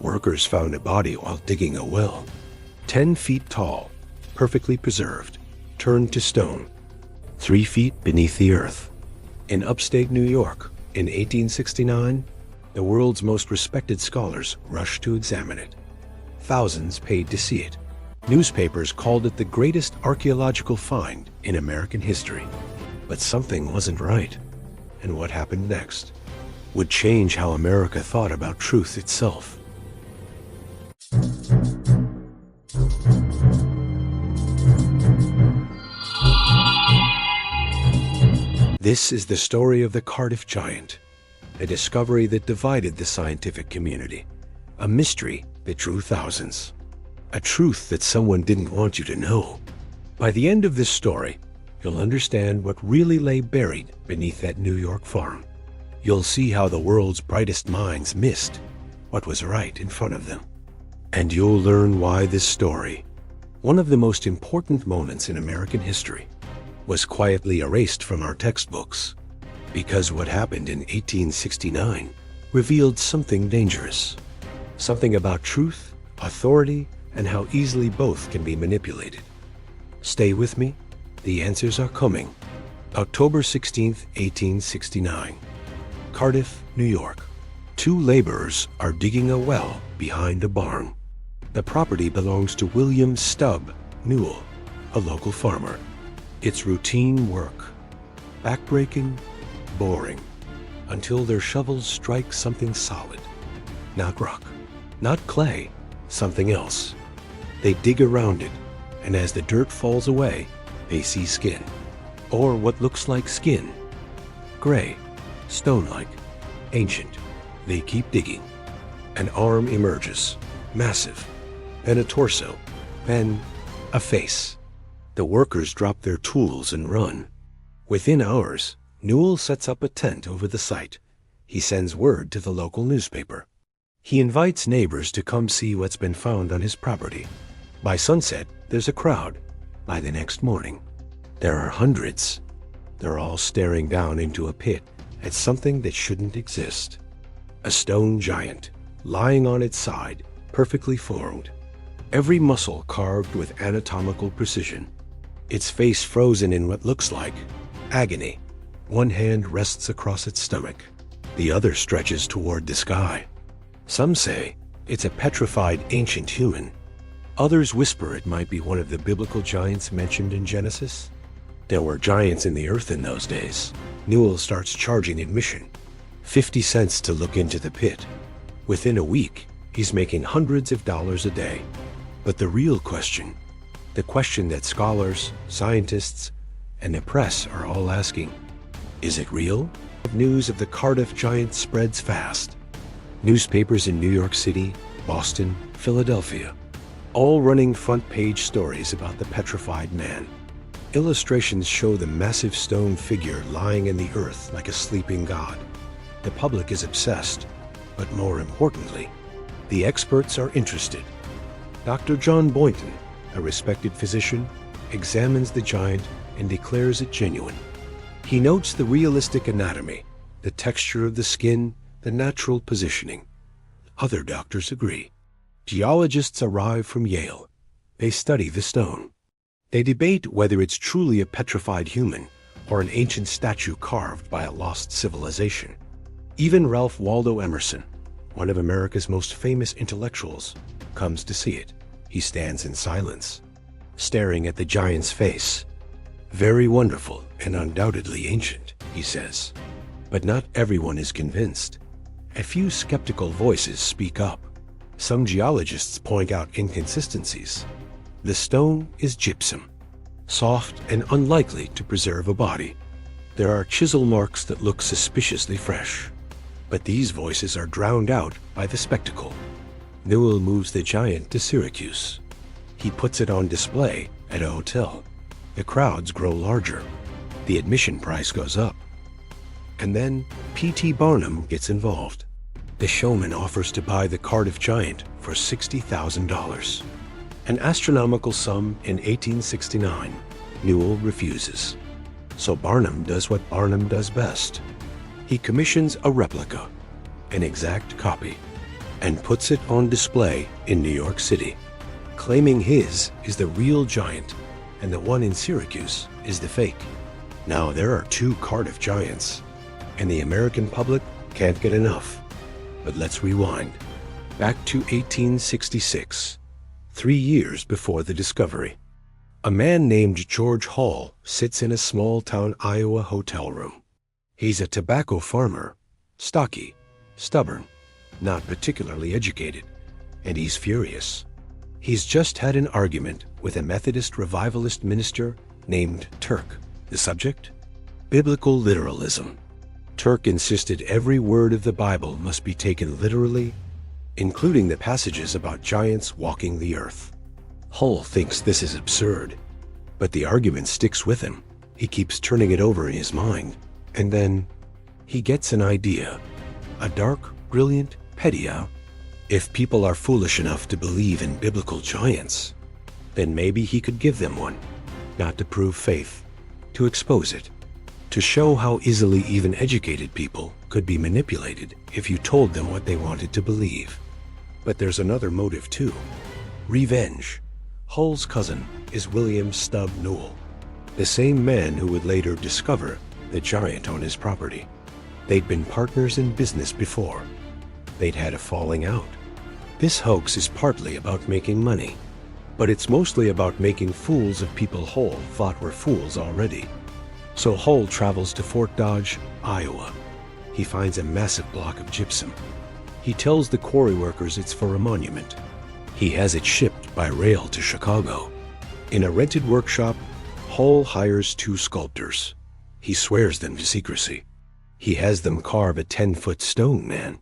Workers found a body while digging a well. 10 feet tall, perfectly preserved, turned to stone, 3 feet beneath the earth. In upstate New York, in 1869, the world's most respected scholars rushed to examine it. Thousands paid to see it. Newspapers called it the greatest archaeological find in American history. But something wasn't right. And what happened next would change how America thought about truth itself. This is the story of the Cardiff Giant, a discovery that divided the scientific community, a mystery that drew thousands, a truth that someone didn't want you to know. By the end of this story, you'll understand what really lay buried beneath that New York farm. You'll see how the world's brightest minds missed what was right in front of them. And you'll learn why this story, one of the most important moments in American history, was quietly erased from our textbooks. Because what happened in 1869 revealed something dangerous. Something about truth, authority, and how easily both can be manipulated. Stay with me. The answers are coming. October 16th, 1869. Cardiff, New York. 2 laborers are digging a well behind a barn. The property belongs to William Stubb Newell, a local farmer. It's routine work. Backbreaking, boring, until their shovels strike something solid. Not rock, not clay, something else. They dig around it, and as the dirt falls away, they see skin. Or what looks like skin. Gray, stone-like, ancient. They keep digging. An arm emerges, massive. Then a torso. Then a face. The workers drop their tools and run. Within hours, Newell sets up a tent over the site. He sends word to the local newspaper. He invites neighbors to come see what's been found on his property. By sunset, there's a crowd. By the next morning, there are hundreds. They're all staring down into a pit at something that shouldn't exist. A stone giant, lying on its side, perfectly formed. Every muscle carved with anatomical precision. Its face frozen in what looks like agony. One hand rests across its stomach. The other stretches toward the sky. Some say it's a petrified ancient human. Others whisper it might be one of the biblical giants mentioned in Genesis. There were giants in the earth in those days. Newell starts charging admission. 50 cents to look into the pit. Within a week, he's making hundreds of dollars a day. But the real question, the question that scholars, scientists, and the press are all asking, is it real? News of the Cardiff Giant spreads fast. Newspapers in New York City, Boston, Philadelphia, all running front-page stories about the petrified man. Illustrations show the massive stone figure lying in the earth like a sleeping god. The public is obsessed, but more importantly, the experts are interested. Dr. John Boynton, a respected physician, examines the giant and declares it genuine. He notes the realistic anatomy, the texture of the skin, the natural positioning. Other doctors agree. Geologists arrive from Yale. They study the stone. They debate whether it's truly a petrified human or an ancient statue carved by a lost civilization. Even Ralph Waldo Emerson, one of America's most famous intellectuals, comes to see it. He stands in silence, staring at the giant's face. Very wonderful and undoubtedly ancient, he says. But not everyone is convinced. A few skeptical voices speak up. Some geologists point out inconsistencies. The stone is gypsum, soft and unlikely to preserve a body. There are chisel marks that look suspiciously fresh. But these voices are drowned out by the spectacle. Newell moves the giant to Syracuse. He puts it on display at a hotel. The crowds grow larger. The admission price goes up. And then P.T. Barnum gets involved. The showman offers to buy the Cardiff Giant for $60,000. An astronomical sum in 1869. Newell refuses. So Barnum does what Barnum does best. He commissions a replica, an exact copy. and puts it on display in New York City, claiming his is the real giant and the one in Syracuse is the fake. Now there are two Cardiff Giants, and the American public can't get enough. But let's rewind back to 1866, 3 years before the discovery. A man named George Hall sits in a small-town Iowa hotel room. He's a tobacco farmer, stocky, stubborn, not particularly educated, and he's furious. He's just had an argument with a Methodist revivalist minister named Turk. The subject? Biblical literalism. Turk insisted every word of the Bible must be taken literally, including the passages about giants walking the earth. Hull thinks this is absurd, but the argument sticks with him. He keeps turning it over in his mind, and then he gets an idea. A dark, brilliant, petty idea. If people are foolish enough to believe in biblical giants, then maybe he could give them one, not to prove faith, to expose it, to show how easily even educated people could be manipulated if you told them what they wanted to believe. But there's another motive too. Revenge. Hull's cousin is William Stubb Newell, the same man who would later discover the giant on his property. They'd been partners in business before. They'd had a falling out. This hoax is partly about making money, but it's mostly about making fools of people Hull thought were fools already. So Hull travels to Fort Dodge, Iowa. He finds a massive block of gypsum. He tells the quarry workers it's for a monument. He has it shipped by rail to Chicago. In a rented workshop, Hull hires 2 sculptors. He swears them to secrecy. He has them carve a 10-foot stone man.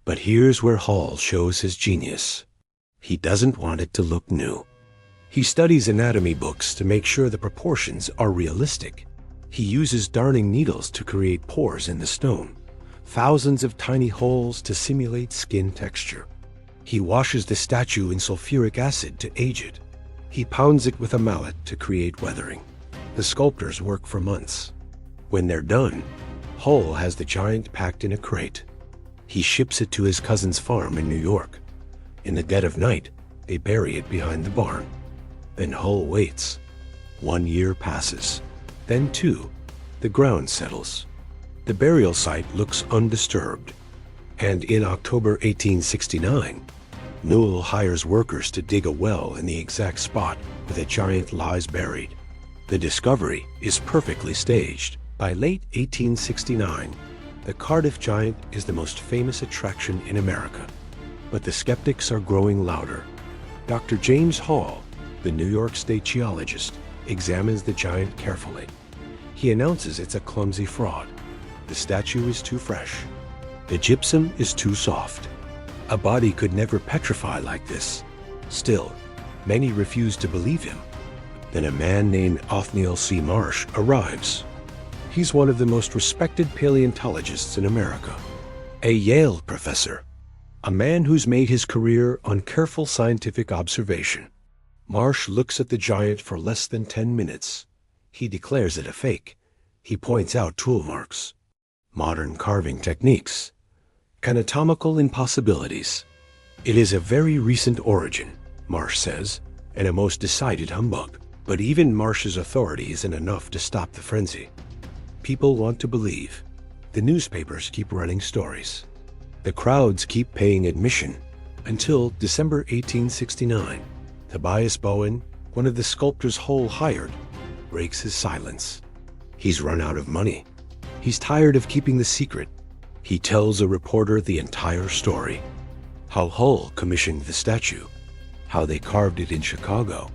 But here's where Hull shows his genius. He doesn't want it to look new. He studies anatomy books to make sure the proportions are realistic. He uses darning needles to create pores in the stone, thousands of tiny holes to simulate skin texture. He washes the statue in sulfuric acid to age it. He pounds it with a mallet to create weathering. The sculptors work for months. When they're done, Hull has the giant packed in a crate. He ships it to his cousin's farm in New York. In the dead of night, they bury it behind the barn. Then Hull waits. 1 year passes. Then 2. The ground settles. The burial site looks undisturbed. And in October 1869, Newell hires workers to dig a well in the exact spot where the giant lies buried. The discovery is perfectly staged. By late 1869, the Cardiff Giant is the most famous attraction in America. But the skeptics are growing louder. Dr. James Hall, the New York State geologist, examines the giant carefully. He announces it's a clumsy fraud. The statue is too fresh. The gypsum is too soft. A body could never petrify like this. Still, many refuse to believe him. Then a man named Othniel C. Marsh arrives. He's one of the most respected paleontologists in America, a Yale professor, a man who's made his career on careful scientific observation. Marsh looks at the giant for less than 10 minutes. He declares it a fake. He points out tool marks, modern carving techniques, anatomical impossibilities. It is a very recent origin, Marsh says, and a most decided humbug. But even Marsh's authority isn't enough to stop the frenzy. People want to believe. The newspapers keep running stories. The crowds keep paying admission until December 1869. Tobias Bowen, one of the sculptors Hull hired, breaks his silence. He's run out of money. He's tired of keeping the secret. He tells a reporter the entire story. How Hull commissioned the statue, how they carved it in Chicago,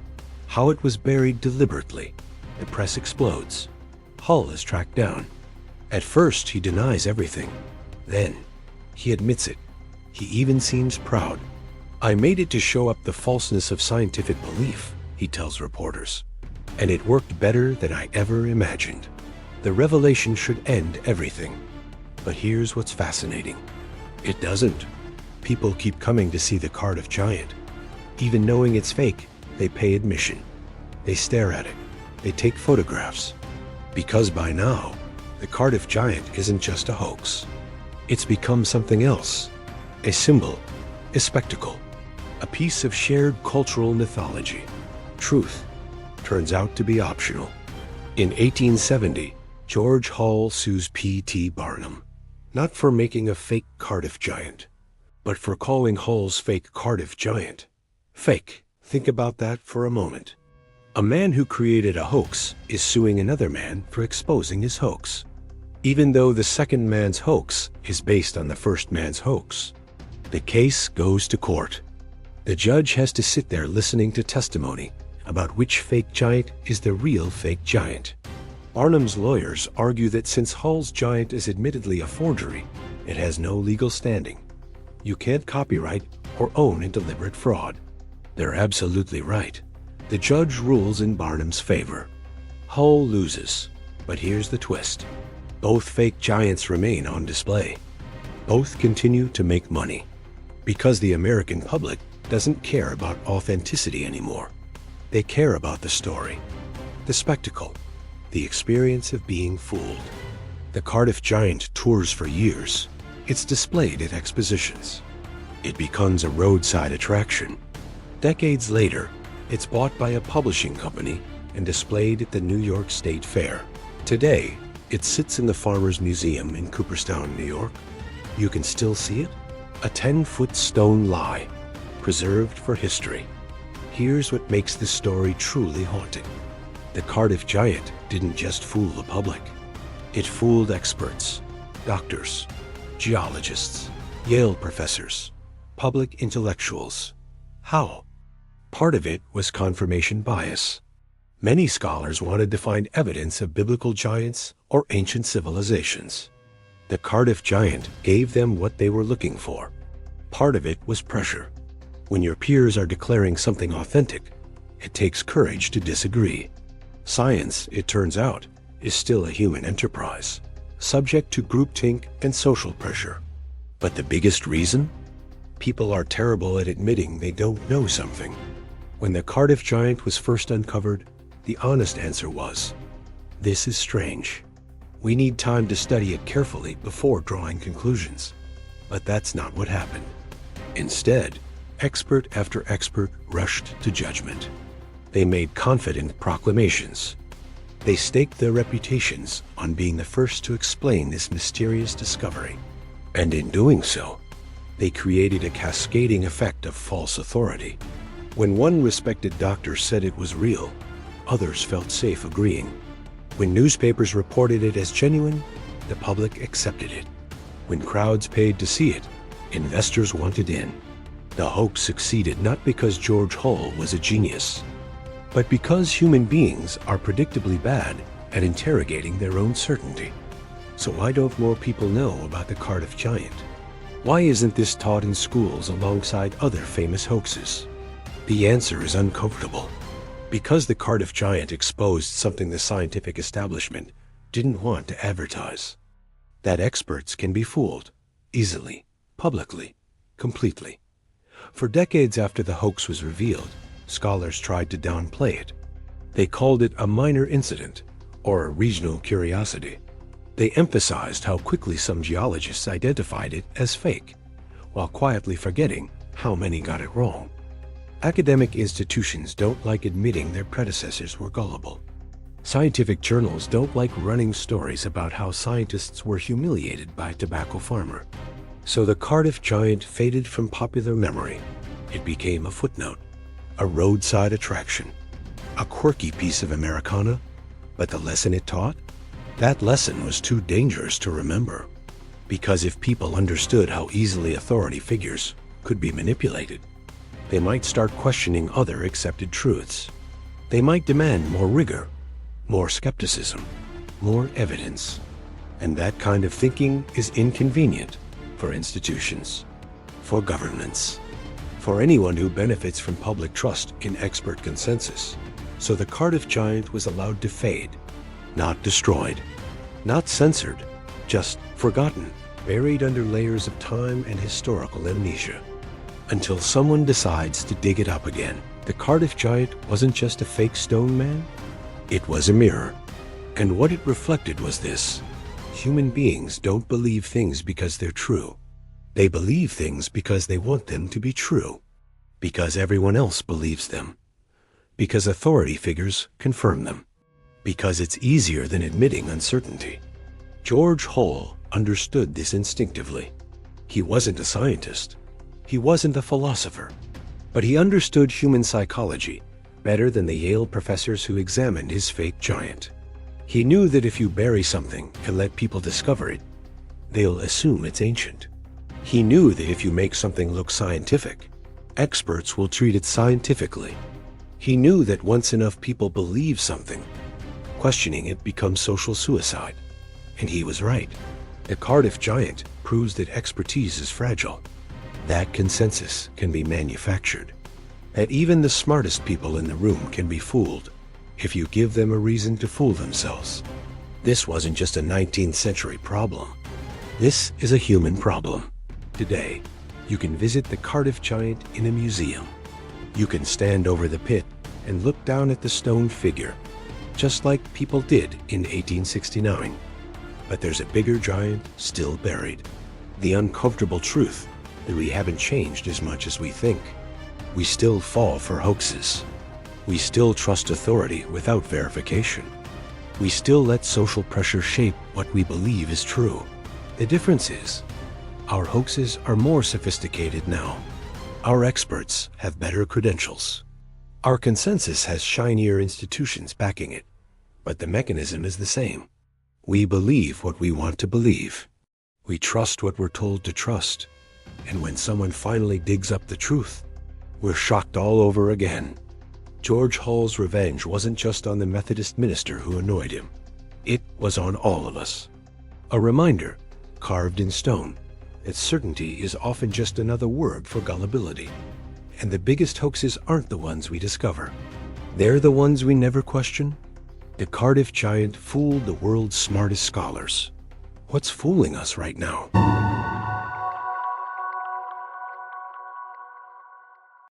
how it was buried deliberately. The press explodes. Hull is tracked down. At first, he denies everything. Then, he admits it. He even seems proud. "I made it to show up the falseness of scientific belief," he tells reporters. "And it worked better than I ever imagined." The revelation should end everything. But here's what's fascinating. It doesn't. People keep coming to see the Cardiff Giant. Even knowing it's fake, they pay admission. They stare at it. They take photographs. Because by now, the Cardiff Giant isn't just a hoax. It's become something else. A symbol, a spectacle, a piece of shared cultural mythology. Truth turns out to be optional. In 1870, George Hall sues P.T. Barnum, not for making a fake Cardiff Giant, but for calling Hall's fake Cardiff Giant fake. Think about that for a moment. A man who created a hoax is suing another man for exposing his hoax, even though the second man's hoax is based on the first man's hoax. The case goes to court. The judge has to sit there listening to testimony about which fake giant is the real fake giant. Barnum's lawyers argue that since Hall's giant is admittedly a forgery, it has no legal standing. You can't copyright or own a deliberate fraud. They're absolutely right. The judge rules in Barnum's favor. Hall loses, but here's the twist. Both fake giants remain on display. Both continue to make money, because the American public doesn't care about authenticity anymore. They care about the story, the spectacle, the experience of being fooled. The Cardiff Giant tours for years. It's displayed at expositions. It becomes a roadside attraction. Decades later, it's bought by a publishing company and displayed at the New York State Fair. Today, it sits in the Farmers Museum in Cooperstown, New York. You can still see it, a 10-foot stone lie, preserved for history. Here's what makes this story truly haunting. The Cardiff Giant didn't just fool the public. It fooled experts, doctors, geologists, Yale professors, public intellectuals. How? Part of it was confirmation bias. Many scholars wanted to find evidence of biblical giants or ancient civilizations. The Cardiff Giant gave them what they were looking for. Part of it was pressure. When your peers are declaring something authentic, it takes courage to disagree. Science, it turns out, is still a human enterprise, subject to groupthink and social pressure. But the biggest reason? People are terrible at admitting they don't know something. When the Cardiff Giant was first uncovered, the honest answer was, "This is strange. We need time to study it carefully before drawing conclusions." But that's not what happened. Instead, expert after expert rushed to judgment. They made confident proclamations. They staked their reputations on being the first to explain this mysterious discovery. And in doing so, they created a cascading effect of false authority. When one respected doctor said it was real, others felt safe agreeing. When newspapers reported it as genuine, the public accepted it. When crowds paid to see it, investors wanted in. The hoax succeeded not because George Hall was a genius, but because human beings are predictably bad at interrogating their own certainty. So why don't more people know about the Cardiff Giant? Why isn't this taught in schools alongside other famous hoaxes? The answer is uncomfortable. Because the Cardiff Giant exposed something the scientific establishment didn't want to advertise. That experts can be fooled, easily, publicly, completely. For decades after the hoax was revealed, scholars tried to downplay it. They called it a minor incident, or a regional curiosity. They emphasized how quickly some geologists identified it as fake, while quietly forgetting how many got it wrong. Academic institutions don't like admitting their predecessors were gullible. Scientific journals don't like running stories about how scientists were humiliated by a tobacco farmer. So the Cardiff Giant faded from popular memory. It became a footnote, a roadside attraction, a quirky piece of Americana. But the lesson it taught? That lesson was too dangerous to remember. Because if people understood how easily authority figures could be manipulated, they might start questioning other accepted truths. They might demand more rigor, more skepticism, more evidence. And that kind of thinking is inconvenient for institutions, for governments, for anyone who benefits from public trust in expert consensus. So the Cardiff Giant was allowed to fade, not destroyed, not censored, just forgotten, buried under layers of time and historical amnesia, until someone decides to dig it up again. The Cardiff Giant wasn't just a fake stone man, it was a mirror. And what it reflected was this: human beings don't believe things because they're true. They believe things because they want them to be true, because everyone else believes them, because authority figures confirm them, because it's easier than admitting uncertainty. George Hull understood this instinctively. He wasn't a scientist. He wasn't a philosopher. But he understood human psychology better than the Yale professors who examined his fake giant. He knew that if you bury something and let people discover it, they'll assume it's ancient. He knew that if you make something look scientific, experts will treat it scientifically. He knew that once enough people believe something, questioning it becomes social suicide. And he was right. The Cardiff Giant proves that expertise is fragile, that consensus can be manufactured, that even the smartest people in the room can be fooled if you give them a reason to fool themselves. This wasn't just a 19th century problem. This is a human problem. Today, you can visit the Cardiff Giant in a museum. You can stand over the pit and look down at the stone figure, just like people did in 1869. But there's a bigger giant still buried. The uncomfortable truth that we haven't changed as much as we think. We still fall for hoaxes. We still trust authority without verification. We still let social pressure shape what we believe is true. The difference is, our hoaxes are more sophisticated now. Our experts have better credentials. Our consensus has shinier institutions backing it. But the mechanism is the same. We believe what we want to believe. We trust what we're told to trust. And when someone finally digs up the truth, we're shocked all over again. George Hull's revenge wasn't just on the Methodist minister who annoyed him. It was on all of us. A reminder, carved in stone, that certainty is often just another word for gullibility. And the biggest hoaxes aren't the ones we discover. They're the ones we never question. The Cardiff Giant fooled the world's smartest scholars. What's fooling us right now?